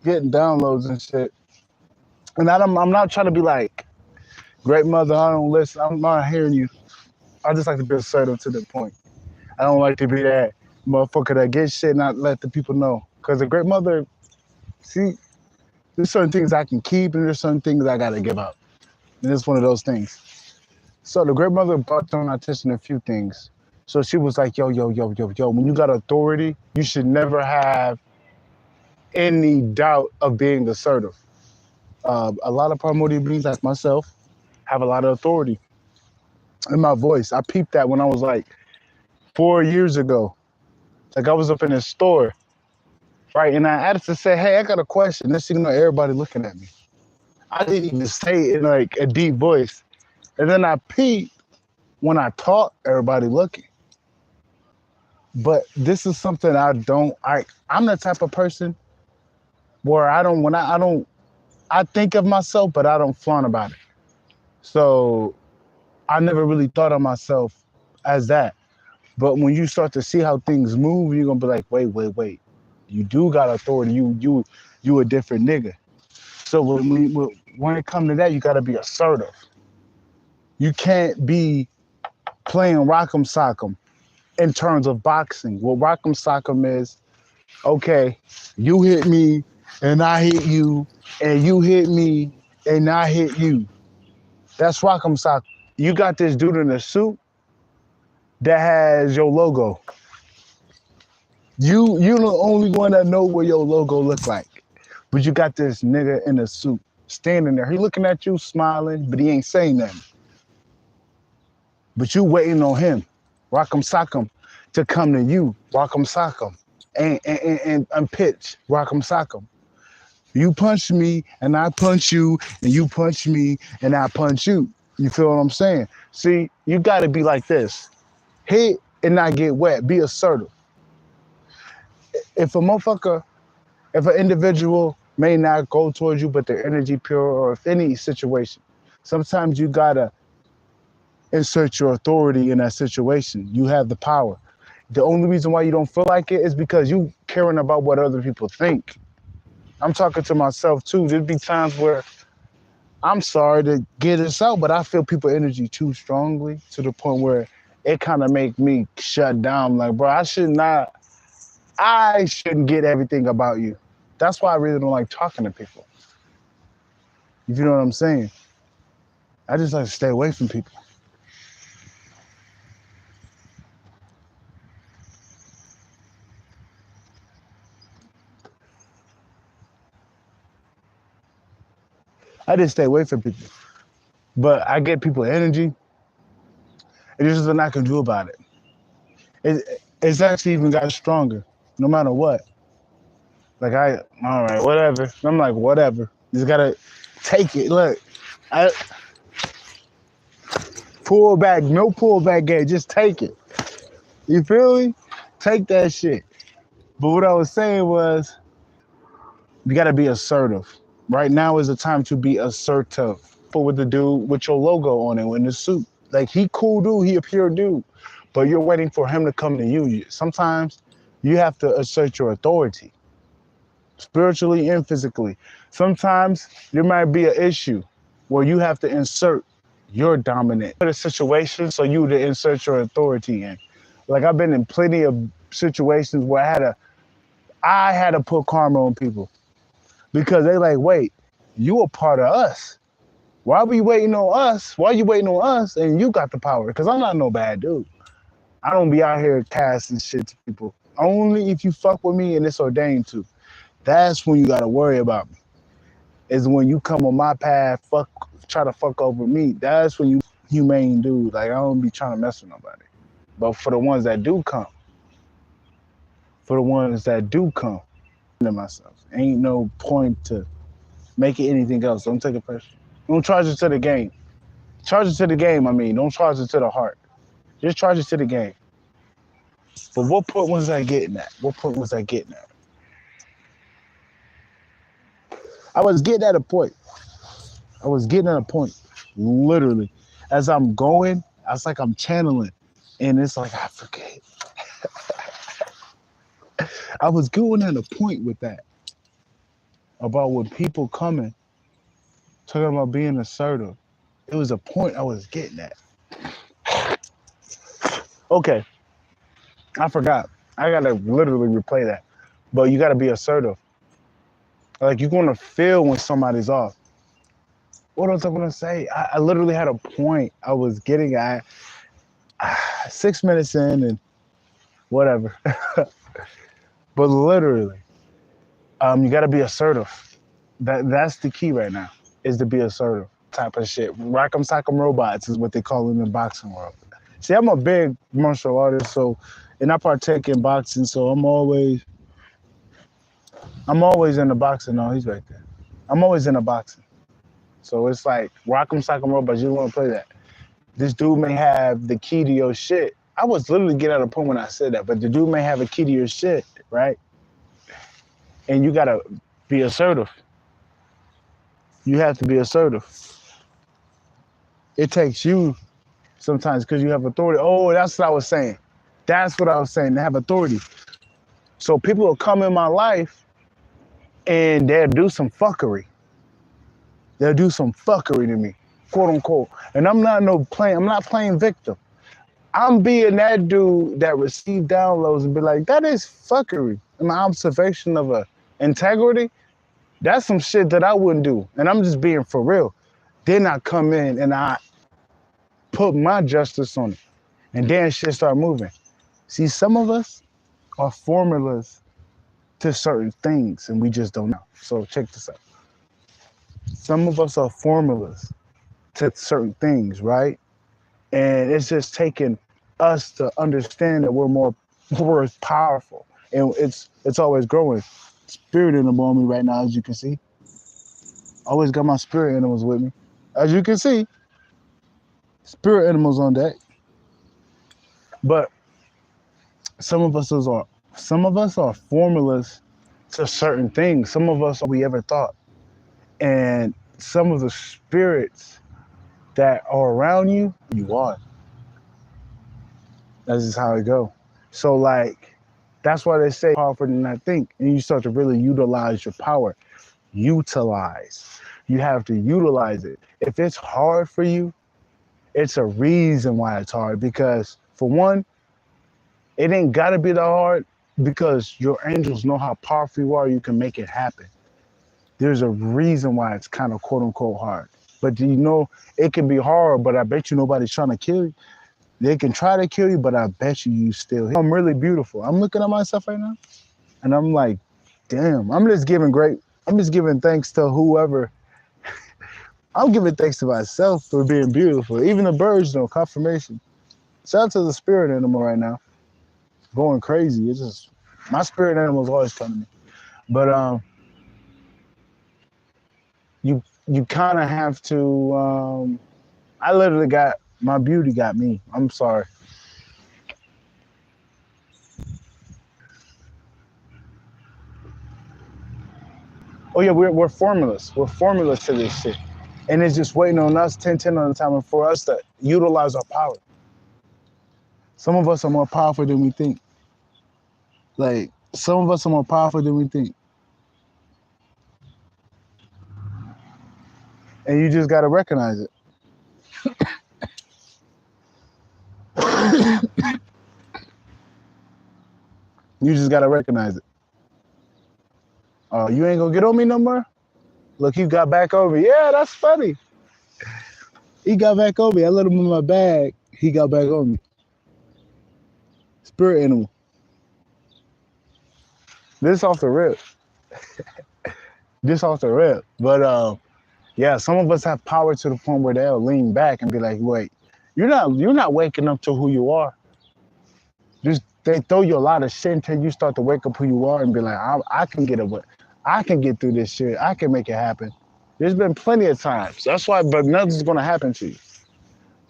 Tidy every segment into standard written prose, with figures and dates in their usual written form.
getting downloads and shit. And I'm not trying to be like, great mother, I don't listen. I'm not hearing you. I just like to be assertive to the point. I don't like to be that motherfucker that gets shit and not let the people know. Because a great mother, see, there's certain things I can keep and there's certain things I gotta give up. And it's one of those things. So the great mother brought to my attention a few things. So she was like, yo, when you got authority, you should never have any doubt of being assertive. A lot of primordial beings like myself have a lot of authority in my voice. I peeped that when I was like 4 years ago. Like I was up in a store, right? And I asked to say, hey, I got a question. Next thing you know, everybody looking at me. I didn't even say it in like a deep voice. And then I peeped when I talk, everybody looking. But this is something I'm the type of person where I think of myself, but I don't flaunt about it. So I never really thought of myself as that. But when you start to see how things move, you're gonna be like, wait. You do got authority. You a different nigga. So when it comes to that, you gotta be assertive. You can't be playing rock'em sock'em in terms of boxing. What rock'em sock'em is, okay, you hit me and I hit you, and you hit me and I hit you. That's rock'em sock'em. You got this dude in a suit that has your logo. You the only one that know what your logo look like. But you got this nigga in a suit standing there. He looking at you, smiling, but he ain't saying nothing. But you waiting on him, rock'em sock'em, to come to you, rock'em sock'em, and pitch, rock'em sock'em. You punch me and I punch you, and you punch me and I punch you. You feel what I'm saying? See, you gotta be like this. Hit and not get wet. Be assertive. If an individual may not go towards you, but their energy pure, or if any situation, sometimes you gotta insert your authority in that situation. You have the power. The only reason why you don't feel like it is because you caring about what other people think. I'm talking to myself too. There'd be times where I'm sorry to get this out, but I feel people energy too strongly to the point where it kind of make me shut down. Like, bro, I shouldn't get everything about you. That's why I really don't like talking to people. If you know what I'm saying. I just like to stay away from people. I just stay away from people. But I get people energy, and there's nothing I can do about it. It's actually even got stronger, no matter what. Like all right, whatever. I'm like, whatever. You just gotta take it. Look, I pull back, no pullback game. Just take it. You feel me? Take that shit. But what I was saying was, you gotta be assertive. Right now is the time to be assertive. But with the dude with your logo on it in the suit, like he cool dude, he a pure dude, but you're waiting for him to come to you. Sometimes you have to assert your authority, spiritually and physically. Sometimes there might be an issue where you have to insert your dominant in a situation, so you to insert your authority in. Like I've been in plenty of situations where I had to put karma on people because they like, wait, you a part of us. Why are we waiting on us? Why are you waiting on us and you got the power? Because I'm not no bad dude. I don't be out here casting shit to people. Only if you fuck with me and it's ordained to. That's when you gotta worry about me. Is when you come on my path, try to fuck over me. That's when you humane dude. Like I don't be trying to mess with nobody. But for the ones that do come, to myself, ain't no point to make it anything else. Don't take it personal. Don't charge it to the game. Charge it to the game, I mean. Don't charge it to the heart. Just charge it to the game. But what point was I getting at? I was getting at a point. Literally. As I'm going, it's like I'm channeling. And it's like, I forget. I was going at a point with that about when people coming talking about being assertive. It was a point I was getting at. Okay, I forgot. I gotta literally replay that. But you gotta be assertive. Like you're gonna feel when somebody's off. What was I gonna say? I literally had a point I was getting at 6 minutes in and whatever. But literally, you gotta be assertive. That's the key right now, is to be assertive type of shit. Rock'em sock'em robots is what they call it in the boxing world. See, I'm a big martial artist, so and I partake in boxing, so I'm always in the boxing. No, he's right there. I'm always in the boxing. So it's like Rock'em Sock'em Robots, you don't want to play that. This dude may have the key to your shit. I was literally getting at a point when I said that, but the dude may have a key to your shit, right? And you gotta be assertive. You have to be assertive. It takes you sometimes because you have authority. Oh, that's what I was saying. That's what I was saying, to have authority. So people will come in my life and they'll do some fuckery. They'll do some fuckery to me, quote unquote. And I'm not playing victim. I'm being that dude that received downloads and be like, that is fuckery. In my observation of a integrity, that's some shit that I wouldn't do. And I'm just being for real. Then I come in and I put my justice on it. And then shit start moving. See, some of us are formulas to certain things and we just don't know. So check this out. Some of us are formulas to certain things, right? And it's just taking us to understand that we're powerful. And it's always growing. Spirit animal on me right now, as you can see. Always got my spirit animals with me. As you can see, spirit animals on deck. But some of us are formulas to certain things. Some of us we ever thought. And some of the spirits that are around you, you are. That's just how it go. So like, that's why they say powerful than I think. And you start to really utilize your power. Utilize. You have to utilize it. If it's hard for you, it's a reason why it's hard. Because for one, it ain't gotta be that hard because your angels know how powerful you are. You can make it happen. There's a reason why it's kind of quote unquote hard. But you know, it can be hard, but I bet you nobody's trying to kill you. They can try to kill you, but I bet you still hit. I'm really beautiful. I'm looking at myself right now and I'm like, damn, I'm just giving thanks to whoever. I'm giving thanks to myself for being beautiful. Even the birds know, confirmation. Shout out to the spirit animal right now. Going crazy. It's just, my spirit animals always come to me. But you kind of have to, I literally got, my beauty got me. I'm sorry. Oh yeah, we're formulas. We're formulas to this shit. And it's just waiting on us 10-10 on the time and for us to utilize our power. Some of us are more powerful than we think. Like, some of us are more powerful than we think. And you just gotta recognize it. You just gotta recognize it. Oh, you ain't gonna get on me no more? Look, he got back over me. Yeah, that's funny. He got back on me. I let him in my bag. He got back on me. Spirit animal. This off the rip. This off the rip. But yeah, some of us have power to the point where they'll lean back and be like, wait, you're not waking up to who you are. Just they throw you a lot of shit until you start to wake up who you are and be like, I can get away. I can get through this shit. I can make it happen. There's been plenty of times. That's why, but nothing's gonna happen to you.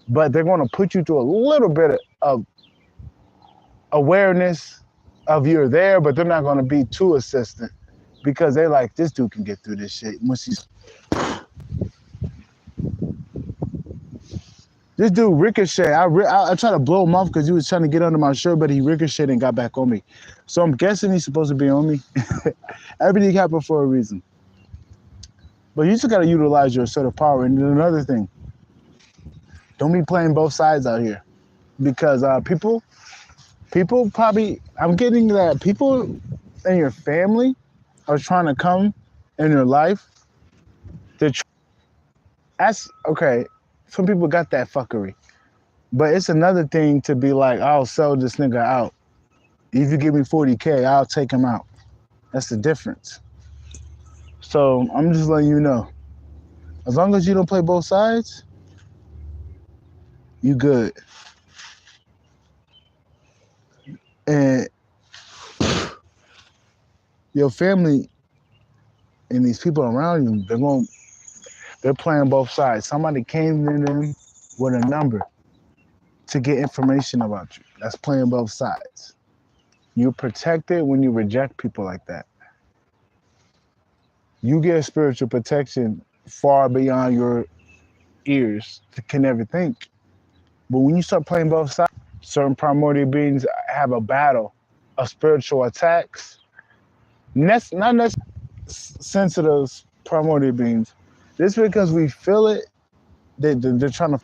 But they're gonna put you through a little bit of awareness of you're there, but they're not gonna be too assistant because they're like, this dude can get through this shit. Once he's This dude Ricochet, I tried to blow him off because he was trying to get under my shirt, but he ricocheted and got back on me. So I'm guessing he's supposed to be on me. Everything happened for a reason. But you just gotta utilize your assertive power. And then another thing, don't be playing both sides out here, because people probably, I'm getting that people in your family are trying to come in your life. That's okay. Some people got that fuckery. But it's another thing to be like, I'll sell this nigga out. If you give me 40K, I'll take him out. That's the difference. So I'm just letting you know. As long as you don't play both sides, you good. And your family and these people around you, they're playing both sides. Somebody came in them with a number to get information about you. That's playing both sides. You're protected when you reject people like that. You get spiritual protection far beyond your ears can never think. But when you start playing both sides, certain primordial beings have a battle of spiritual attacks. Not necessarily sensitive primordial beings. Just because we feel it, they're trying to.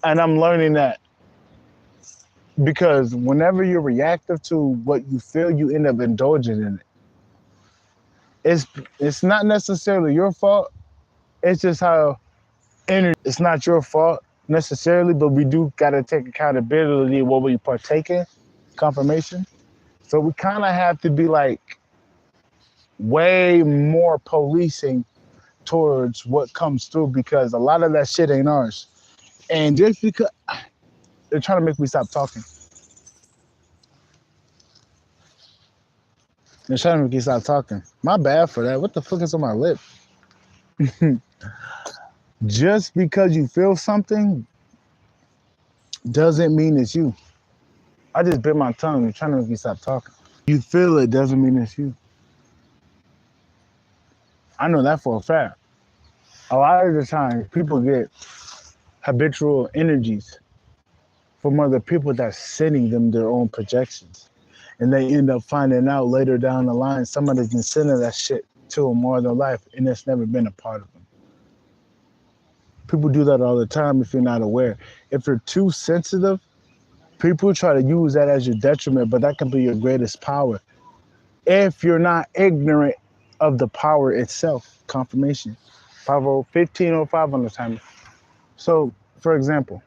And I'm learning that because whenever you're reactive to what you feel, you end up indulging in it. It's not necessarily your fault. It's just how energy. It's not your fault necessarily, but we do got to take accountability of what we partake in, confirmation. So we kind of have to be like way more policing towards what comes through, because a lot of that shit ain't ours. And just because they're trying to make me stop talking. They're trying to make me stop talking. My bad for that. What the fuck is on my lip? Just because you feel something doesn't mean it's you. I just bit my tongue. You're trying to make me stop talking. You feel it doesn't mean it's you. I know that for a fact. A lot of the time, people get habitual energies from other people that's sending them their own projections. And they end up finding out later down the line, somebody's been sending that shit to them more than life, and it's never been a part of them. People do that all the time if you're not aware. If you're too sensitive, people try to use that as your detriment, but that can be your greatest power if you're not ignorant of the power itself. Confirmation. 1505 on the timer. So, for example,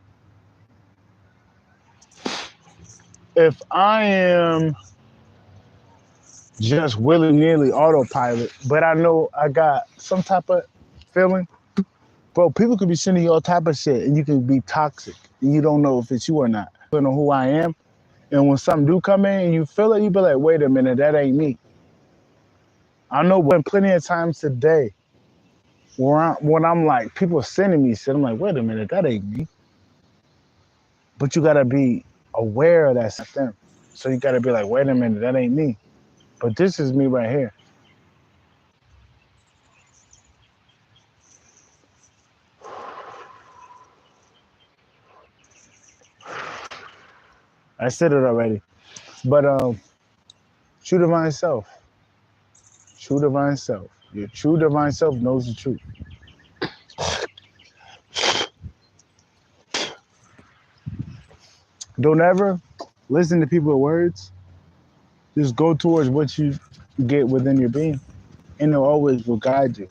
if I am just willy-nilly autopilot, but I know I got some type of feeling, bro, people could be sending you all type of shit and you can be toxic and you don't know if it's you or not. I don't know who I am. And when something do come in and you feel it, you be like, wait a minute, that ain't me. I know when plenty of times today when I'm like, people sending me shit, I'm like, wait a minute, that ain't me. But you gotta be aware of that stuff. So you gotta be like, wait a minute, that ain't me. But this is me right here. I said it already. But true divine self. True divine self. Your true divine self knows the truth. Don't ever listen to people's words. Just go towards what you get within your being. And it always will guide you.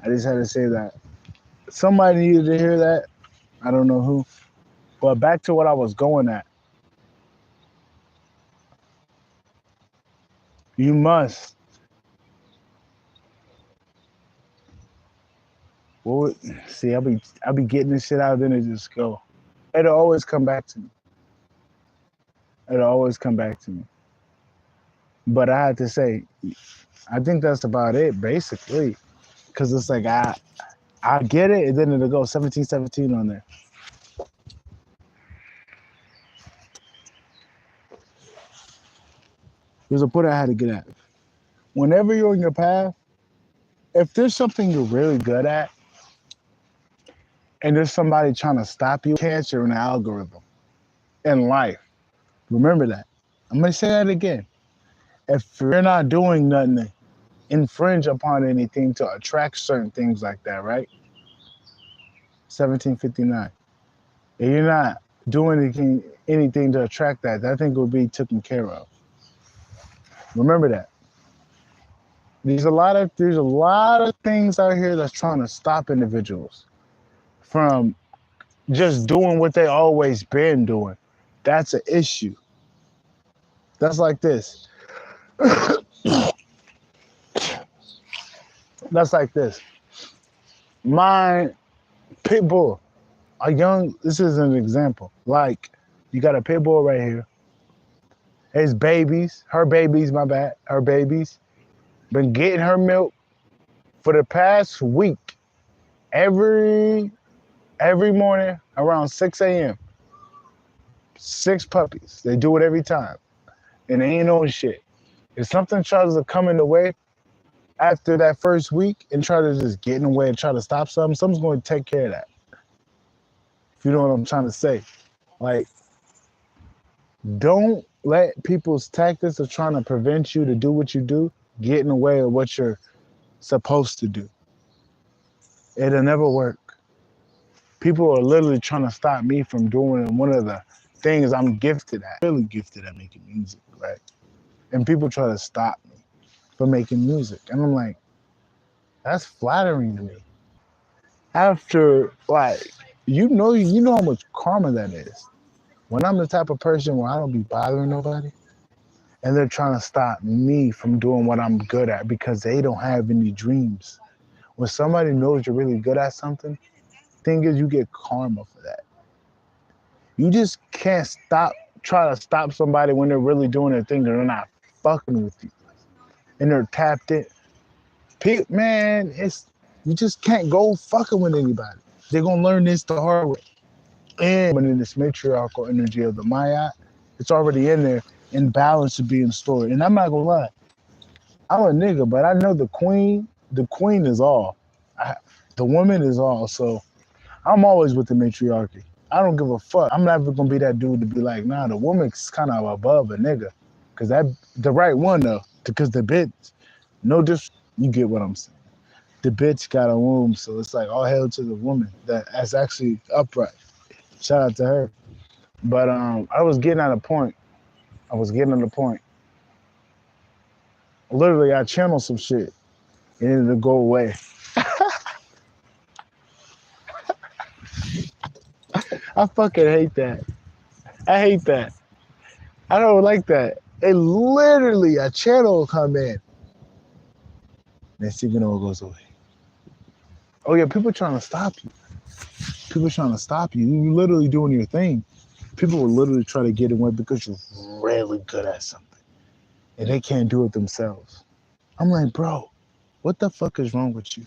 I just had to say that. Somebody needed to hear that. I don't know who. But back to what I was going at. You must. Well, see, I'll be getting this shit out, then it just go. It'll always come back to me. It'll always come back to me. But I had to say, I think that's about it, basically. Because it's like, I get it, and then it'll go 1717 on there. There's a point I had to get at. Whenever you're on your path, if there's something you're really good at, and there's somebody trying to stop you, cancer in the algorithm in life. Remember that. I'm going to say that again. If you're not doing nothing to infringe upon anything to attract certain things like that, right? 1759. If you're not doing anything to attract that, that thing will be taken care of. Remember that. There's a lot of things out here that's trying to stop individuals from just doing what they always been doing. That's an issue. That's like this. That's like this. My pit bull, this is an example. Like, you got a pit bull right here. Her babies, been getting her milk for the past week. Every morning around 6 a.m. 6 puppies. They do it every time. And they ain't no shit. If something tries to come in the way after that first week and try to just get in the way and try to stop something's going to take care of that. If you know what I'm trying to say. Like, don't let people's tactics of trying to prevent you to do what you do get in the way of what you're supposed to do. It'll never work. People are literally trying to stop me from doing one of the things I'm gifted at. Really gifted at making music, right? And people try to stop me from making music. And I'm like, that's flattering to me. After, like, you know how much karma that is. When I'm the type of person where I don't be bothering nobody, and they're trying to stop me from doing what I'm good at because they don't have any dreams. When somebody knows you're really good at something, thing is you get karma for that. You just can't try to stop somebody when they're really doing their thing and they're not fucking with you. And they're tapped in. Man, you just can't go fucking with anybody. They're gonna learn this the hard way. And when in this matriarchal energy of the Maya, it's already in there in balance to being stored. And I'm not gonna lie, I'm a nigga, but I know the queen is all. The woman is all. So I'm always with the matriarchy. I don't give a fuck. I'm never gonna be that dude to be like, nah, the woman's kind of above a nigga. Cause the right one though, because the bitch, you get what I'm saying. The bitch got a womb, so it's like all hail to the woman that's actually upright. Shout out to her. But I was getting at a point. Literally, I channeled some shit and it'll go away. I fucking hate that. I hate that. I don't like that. It literally, a channel will come in. Next thing you know, it goes away. Oh yeah, people trying to stop you. You're literally doing your thing. People will literally try to get away because you're really good at something. And they can't do it themselves. I'm like, bro, what the fuck is wrong with you?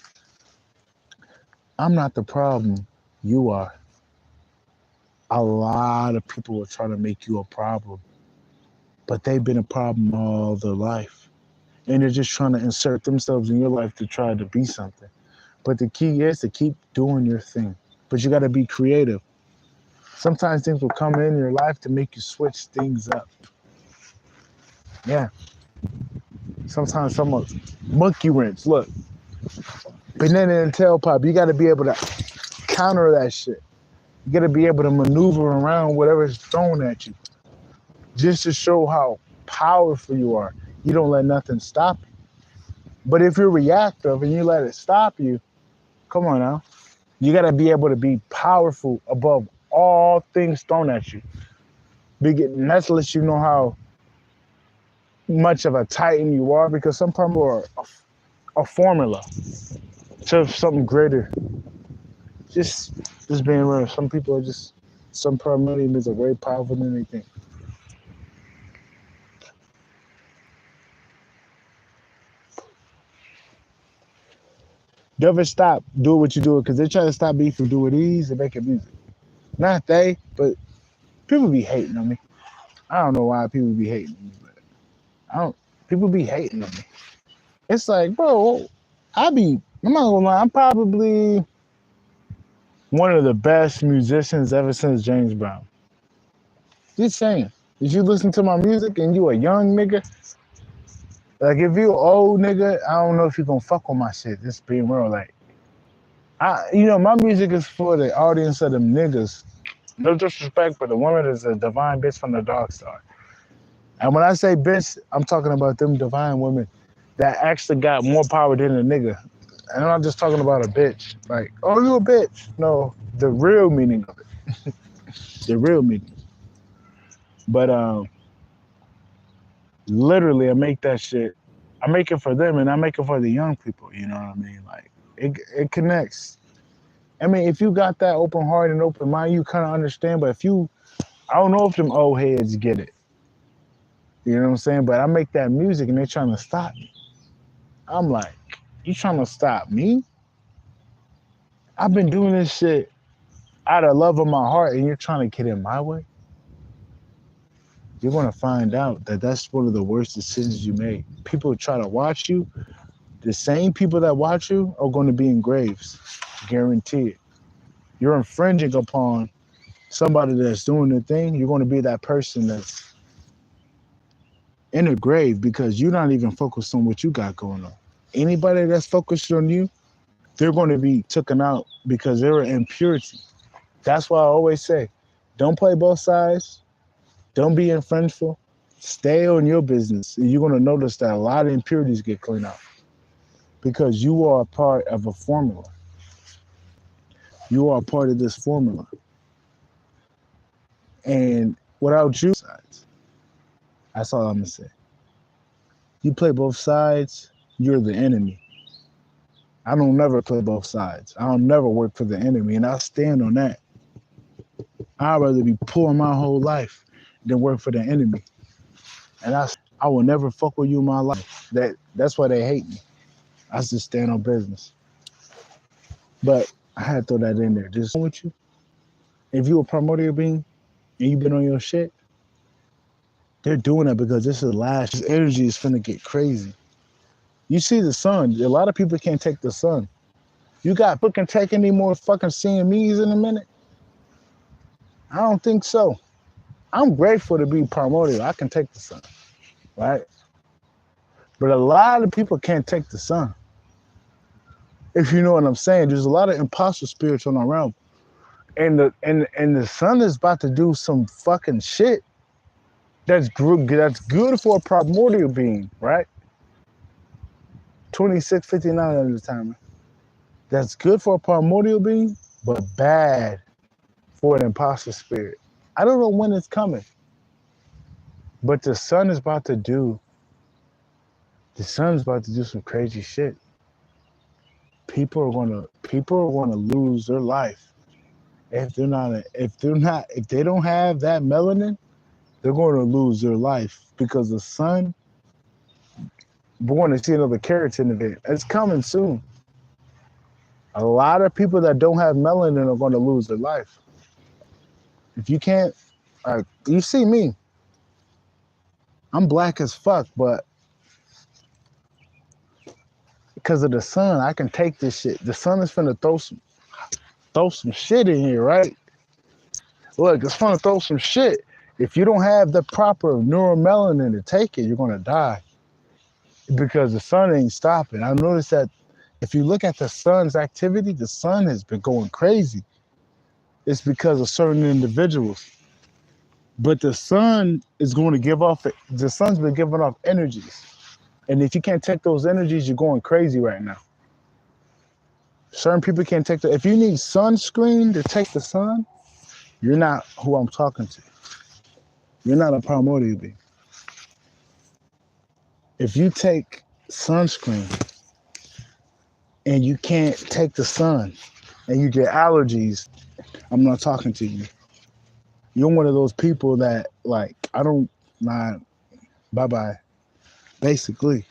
I'm not the problem. You are. A lot of people are trying to make you a problem. But they've been a problem all their life. And they're just trying to insert themselves in your life to try to be something. But the key is to keep doing your thing. But you got to be creative. Sometimes things will come in your life to make you switch things up. Yeah. Sometimes someone monkey wrench. Look. Banana and tailpipe. You got to be able to counter that shit. You got to be able to maneuver around whatever's thrown at you. Just to show how powerful you are. You don't let nothing stop you. But if you're reactive and you let it stop you, come on now. You got to be able to be powerful above all things thrown at you. And that lets you know how much of a titan you are, because some people are a formula to something greater. Just being real. Some people are just, some primitives are very powerful than they think. Never stop doing what you do, because they're trying to stop me from doing these and making music. Not they, but people be hating on me. I don't know why people be hating on me, but people be hating on me. It's like, bro, I'm not gonna lie, I'm probably one of the best musicians ever since James Brown. Just saying. If you listen to my music and you a young nigga, like if you old nigga, I don't know if you gonna fuck with my shit. Just being real, like my music is for the audience of them niggas. No disrespect, but the woman is a divine bitch from the dark side. And when I say bitch, I'm talking about them divine women that actually got more power than a nigga. And I'm not just talking about a bitch. Like, oh, you a bitch. No, the real meaning of it. The real meaning. But literally, I make that shit. I make it for them, and I make it for the young people. You know what I mean? Like, it connects. I mean, if you got that open heart and open mind, you kind of understand. But I don't know if them old heads get it. You know what I'm saying? But I make that music, and they're trying to stop me. I'm like, you trying to stop me? I've been doing this shit out of love of my heart, and you're trying to get in my way? You're going to find out that that's one of the worst decisions you made. People try to watch you. The same people that watch you are going to be in graves. Guarantee it. You're infringing upon somebody that's doing the thing. You're going to be that person that's in a grave because you're not even focused on what you got going on. Anybody that's focused on you, they're going to be taken out because they're in purity. That's why I always say, don't play both sides. Don't be infringeful. Stay on your business. And you're going to notice that a lot of impurities get cleaned out because you are a part of a formula. You are a part of this formula. And without you, that's all I'm going to say. You play both sides, you're the enemy. I don't never play both sides. I don't never work for the enemy, and I'll stand on that. I'd rather be poor my whole life than work for the enemy. And I will never fuck with you in my life. That's why they hate me. I just stand on business. But I had to throw that in there. Just with you. If you a primordial being and you've been on your shit, they're doing it because this energy is finna get crazy. You see the sun. A lot of people can't take the sun. You got fucking take any more fucking seeing me's in a minute? I don't think so. I'm grateful to be primordial. I can take the sun, right? But a lot of people can't take the sun. If you know what I'm saying, there's a lot of imposter spirits on around. And the sun is about to do some fucking shit that's good for a primordial being, right? 26:59 at the time. That's good for a primordial being, but bad for an imposter spirit. I don't know when it's coming, but the sun is about to do some crazy shit. People are gonna lose their life if they don't have that melanin. They're going to lose their life because the sun. We're going to see another keratin event. It's coming soon. A lot of people that don't have melanin are going to lose their life. If you can't, you see me. I'm black as fuck, but because of the sun, I can take this shit. The sun is finna throw some shit in here, right? Look, it's finna throw some shit. If you don't have the proper neuromelanin to take it, you're gonna die. Because the sun ain't stopping. I noticed that if you look at the sun's activity, the sun has been going crazy. It's because of certain individuals. But the sun is going to the sun's been giving off energies. And if you can't take those energies, you're going crazy right now. Certain people can't take if you need sunscreen to take the sun, you're not who I'm talking to. You're not a primordial being. If you take sunscreen and you can't take the sun and you get allergies, I'm not talking to you. You're one of those people that bye-bye, basically.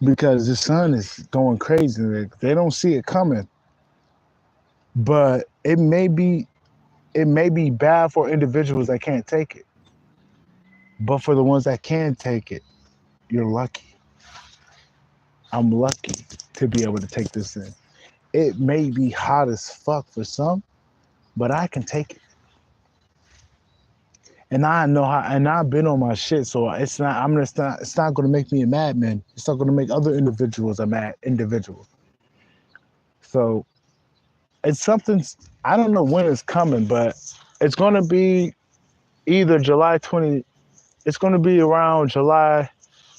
Because the sun is going crazy. They don't see it coming. But it may be bad for individuals that can't take it. But for the ones that can take it, you're lucky. I'm lucky to be able to take this in. It may be hot as fuck for some, but I can take it. And I know how, and I've been on my shit, so it's not. I'm just not. It's not gonna make me a madman. It's not gonna make other individuals a mad individual. So it's something. I don't know when it's coming, but it's gonna be either July 20. It's gonna be around July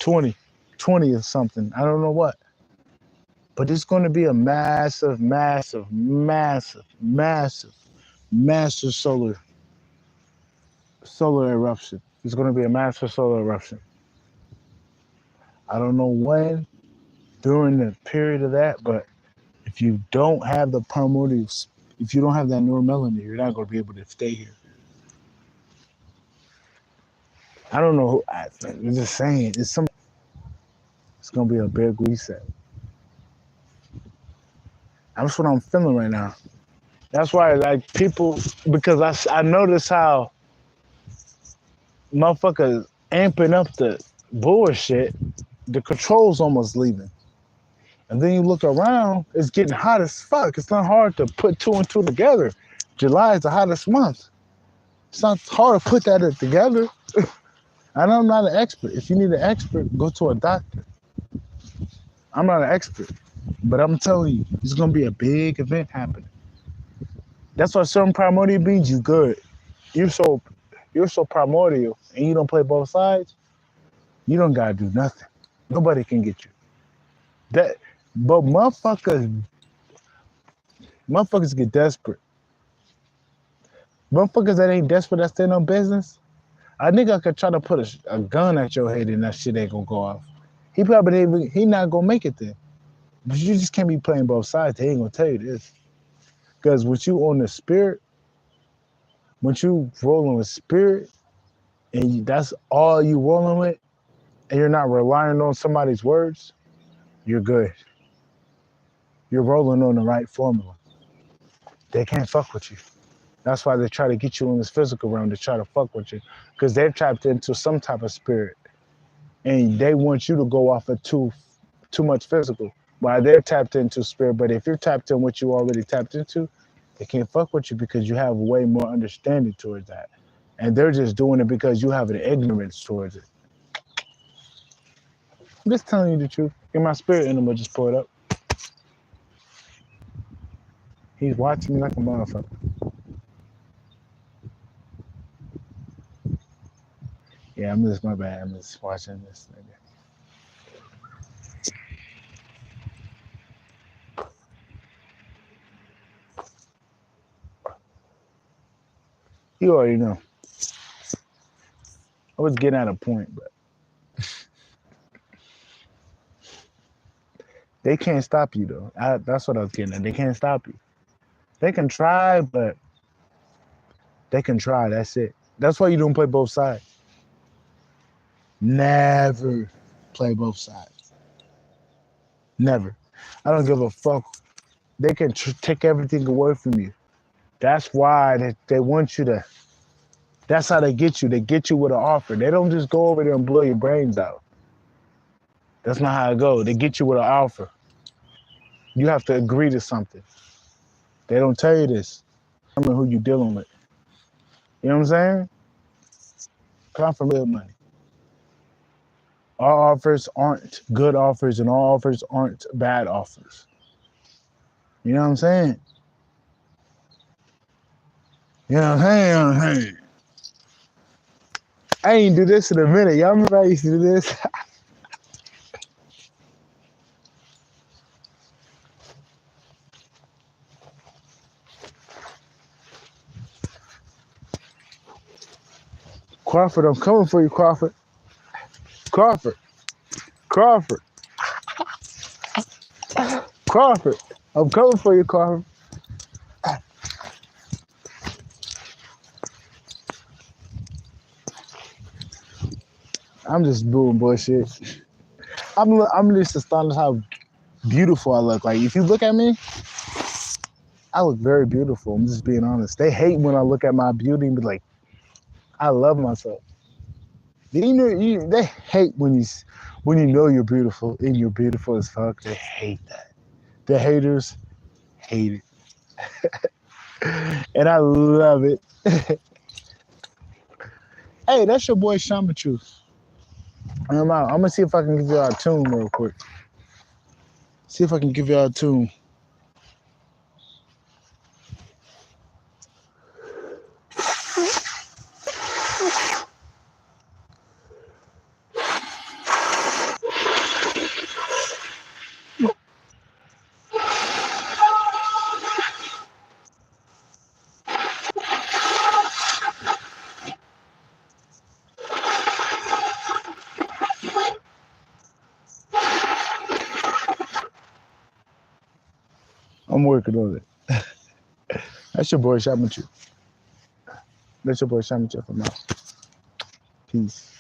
20, 20 or something. I don't know what, but it's gonna be a massive, massive, massive, massive, massive solar eruption. It's gonna be a massive solar eruption. I don't know when during the period of that, but if you don't have the primordial, if you don't have that neuromelanin, you're not going to be able to stay here. I don't know who. I'm just saying, it's going to be a big reset. That's what I'm feeling right now. That's why, like, people, because I notice how motherfuckers amping up the bullshit, the control's almost leaving. And then you look around, it's getting hot as fuck. It's not hard to put two and two together. July is the hottest month. It's not hard to put that together. I know I'm not an expert. If you need an expert, go to a doctor. I'm not an expert, but I'm telling you, it's gonna be a big event happening. That's why certain primordial beings, you good. You're so primordial, and you don't play both sides. You don't gotta do nothing. Nobody can get you. But motherfuckers get desperate. Motherfuckers that ain't desperate, that stay in no business. A nigga could try to put a gun at your head and that shit ain't gonna go off. He not gonna make it then. But you just can't be playing both sides. They ain't gonna tell you this. Because when you on the spirit, when you rolling with spirit, and that's all you rolling with, and you're not relying on somebody's words, you're good. You're rolling on the right formula. They can't fuck with you. That's why they try to get you in this physical realm to try to fuck with you. Because they're tapped into some type of spirit. And they want you to go off of too much physical. While they're tapped into spirit. But if you're tapped in what you already tapped into, they can't fuck with you because you have way more understanding towards that. And they're just doing it because you have an ignorance towards it. I'm just telling you the truth. And my spirit animal just pulled up. He's watching me like a motherfucker. Yeah, my bad. I'm just watching this nigga. You already know. I was getting at a point, but they can't stop you though. That's what I was getting at. They can't stop you. They can try, but they can try. That's it. That's why you don't play both sides. Never play both sides. Never. I don't give a fuck. They can take everything away from you. That's why they want you to. That's how they get you. They get you with an offer. They don't just go over there and blow your brains out. That's not how it goes. They get you with an offer. You have to agree to something. They don't tell you this. I mean, who you dealing with. You know what I'm saying? Come from real money. All offers aren't good offers, and all offers aren't bad offers. You know what I'm saying? You know what I'm saying? I ain't do this in a minute. Y'all remember I used to do this? Crawford, I'm coming for you, Crawford. Crawford. Crawford. Crawford. I'm coming for you, Crawford. I'm just doing bullshit. I'm just astonished how beautiful I look. Like, if you look at me, I look very beautiful. I'm just being honest. They hate when I look at my beauty and be like, I love myself. They hate when you know you're beautiful and you're beautiful as fuck. They hate that. The haters, hate it. And I love it. Hey, that's your boy Shama Truth. I'm out. I'm gonna see if I can give y'all a tune real quick. See if I can give y'all a tune. I'm working on it. That's your boy Shama Truth. That's your boy Shama Truth. I'm out. Peace.